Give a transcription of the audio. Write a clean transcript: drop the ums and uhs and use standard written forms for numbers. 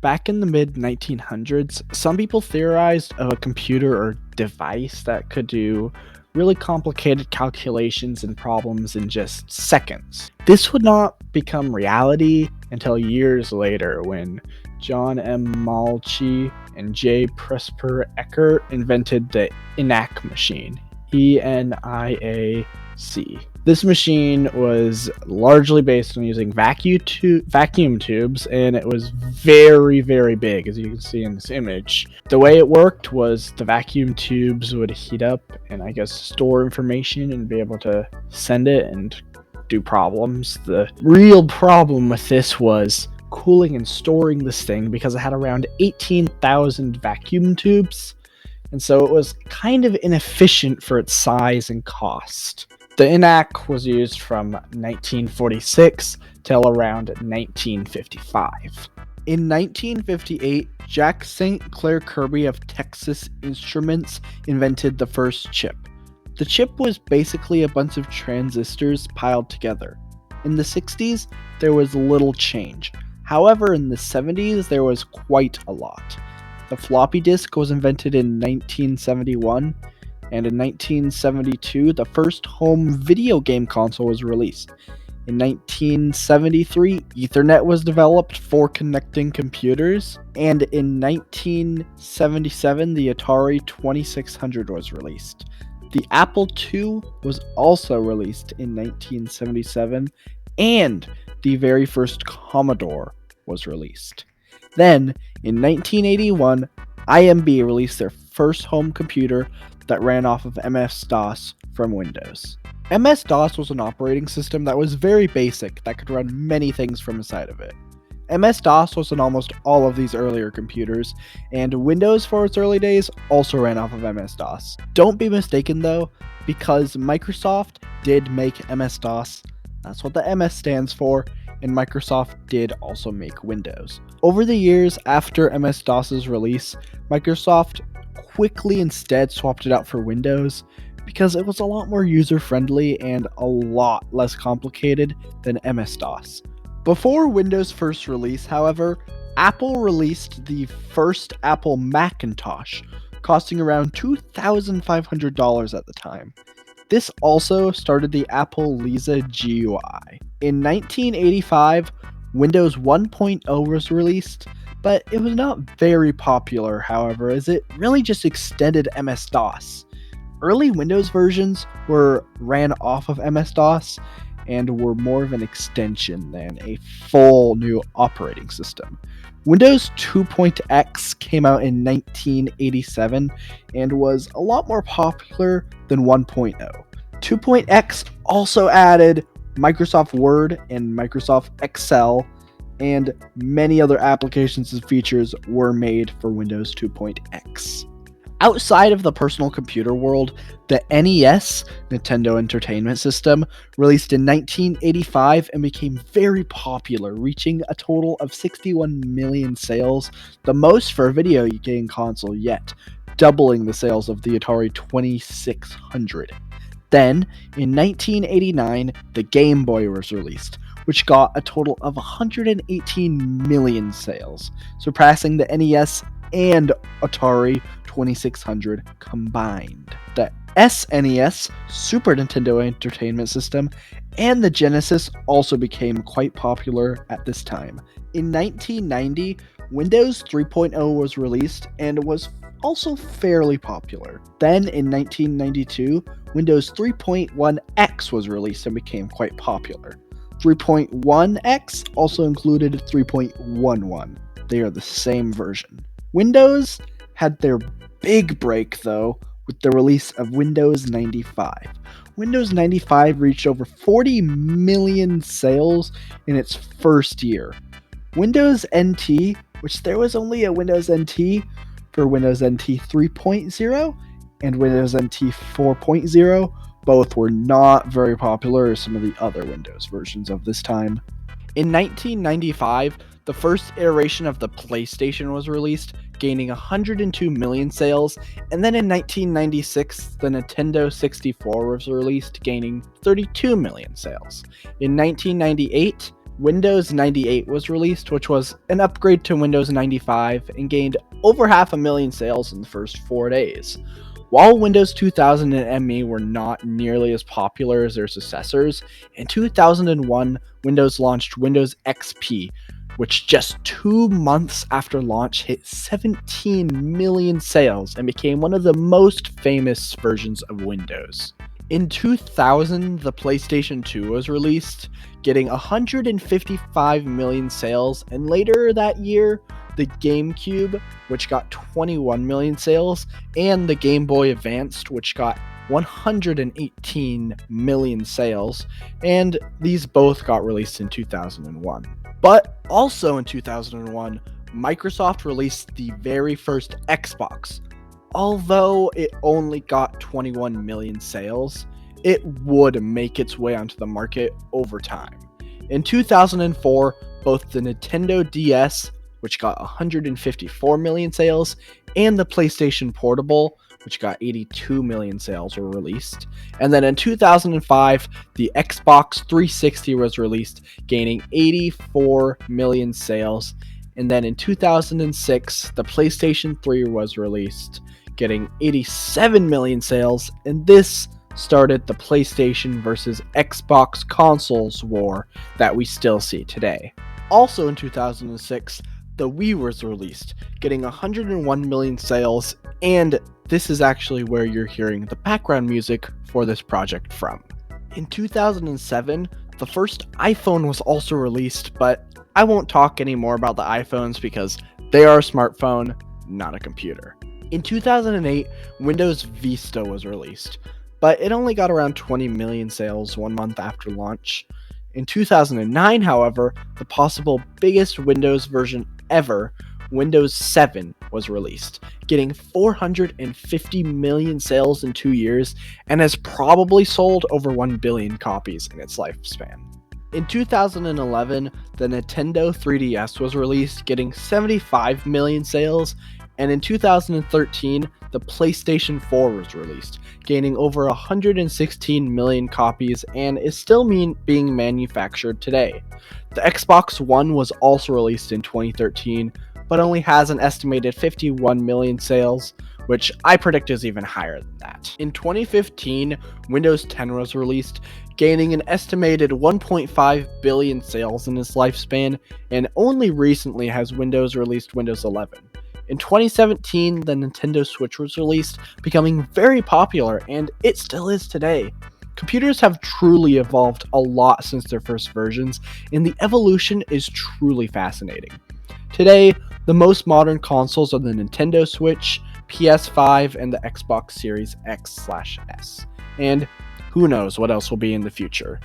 Back in the mid 1900s, some people theorized of a computer or device that could do really complicated calculations and problems in just seconds. This would not become reality until years later when John M. Malchi and J. Presper Eckert invented the Enac Machine. ENIAC. This machine was largely based on using vacuum tubes, and it was very, very big, as you can see in this image. The way it worked was the vacuum tubes would heat up and, I guess, store information and be able to send it and do problems. The real problem with this was cooling and storing this thing because it had around 18,000 vacuum tubes, and so it was kind of inefficient for its size and cost. The Enac was used from 1946 till around 1955. In 1958, Jack St. Clair Kirby of Texas Instruments invented the first chip. The chip was basically a bunch of transistors piled together. In the 60s, there was little change. However, in the 70s, there was quite a lot. The floppy disk was invented in 1971, and in 1972, the first home video game console was released. In 1973, Ethernet was developed for connecting computers, and in 1977, the Atari 2600 was released. The Apple II was also released in 1977, and the very first Commodore was released. Then, in 1981, IMB released their first home computer that ran off of MS-DOS from Windows. MS-DOS was an operating system that was very basic that could run many things from inside of it. MS-DOS was in almost all of these earlier computers, and Windows for its early days also ran off of MS-DOS. Don't be mistaken though, because Microsoft did make MS-DOS. That's what the MS stands for, and Microsoft did also make Windows. Over the years after MS-DOS's release, Microsoft quickly instead swapped it out for Windows because it was a lot more user-friendly and a lot less complicated than MS-DOS. Before Windows' first release, however, Apple released the first Apple Macintosh, costing around $2,500 at the time. This also started the Apple Lisa GUI. In 1985, Windows 1.0 was released, but it was not very popular, however, as it really just extended MS-DOS. Early Windows versions ran off of MS-DOS and were more of an extension than a full new operating system. Windows 2.x came out in 1987 and was a lot more popular than 1.0. 2.x also added Microsoft Word and Microsoft Excel, and many other applications and features were made for Windows 2.x. Outside of the personal computer world, the NES, Nintendo Entertainment System, released in 1985 and became very popular, reaching a total of 61 million sales, the most for a video game console yet, doubling the sales of the Atari 2600. Then, in 1989, the Game Boy was released, which got a total of 118 million sales, surpassing the NES and Atari 2600 combined. The SNES, Super Nintendo Entertainment System, and the Genesis also became quite popular at this time. In 1990, Windows 3.0 was released and was also fairly popular. Then in 1992, Windows 3.1x was released and became quite popular. 3.1x also included 3.11. They are the same version. Windows had their big break, though, with the release of Windows 95. Windows 95 reached over 40 million sales in its first year. Windows NT, which there was only a Windows NT for Windows NT 3.0 and Windows NT 4.0, both were not very popular as some of the other Windows versions of this time. In 1995, the first iteration of the PlayStation was released, gaining 102 million sales, and then in 1996, the Nintendo 64 was released, gaining 32 million sales. In 1998, Windows 98 was released, which was an upgrade to Windows 95 and gained over 500,000 sales in the first 4 days. While Windows 2000 and ME were not nearly as popular as their successors, in 2001, Windows launched Windows XP, which just 2 months after launch hit 17 million sales and became one of the most famous versions of Windows. In 2000, the PlayStation 2 was released, getting 155 million sales, and later that year, the GameCube, which got 21 million sales, and the Game Boy Advanced, which got 118 million sales, and these both got released in 2001. But also in 2001, Microsoft released the very first Xbox. Although it only got 21 million sales, it would make its way onto the market over time. In 2004, both the Nintendo DS, which got 154 million sales, and the PlayStation Portable, which got 82 million sales, were released. And then in 2005, the Xbox 360 was released, gaining 84 million sales. And then in 2006, the PlayStation 3 was released, getting 87 million sales, and this started the PlayStation versus Xbox consoles war that we still see today. Also in 2006, the Wii was released, getting 101 million sales, and this is actually where you're hearing the background music for this project from. In 2007, the first iPhone was also released, but I won't talk anymore about the iPhones because they are a smartphone, not a computer. In 2008, Windows Vista was released, but it only got around 20 million sales 1 month after launch. In 2009, however, the possible biggest Windows version ever, Windows 7, was released, getting 450 million sales in 2 years and has probably sold over 1 billion copies in its lifespan. In 2011, the Nintendo 3DS was released, getting 75 million sales, and in 2013, the PlayStation 4 was released, gaining over 116 million copies and is still being manufactured today. The Xbox One was also released in 2013, but only has an estimated 51 million sales, which I predict is even higher than that. In 2015, Windows 10 was released, gaining an estimated 1.5 billion sales in its lifespan, and only recently has Windows released Windows 11. In 2017, the Nintendo Switch was released, becoming very popular, and it still is today. Computers have truly evolved a lot since their first versions, and the evolution is truly fascinating. Today, the most modern consoles are the Nintendo Switch, PS5, and the Xbox Series X/S. And who knows what else will be in the future.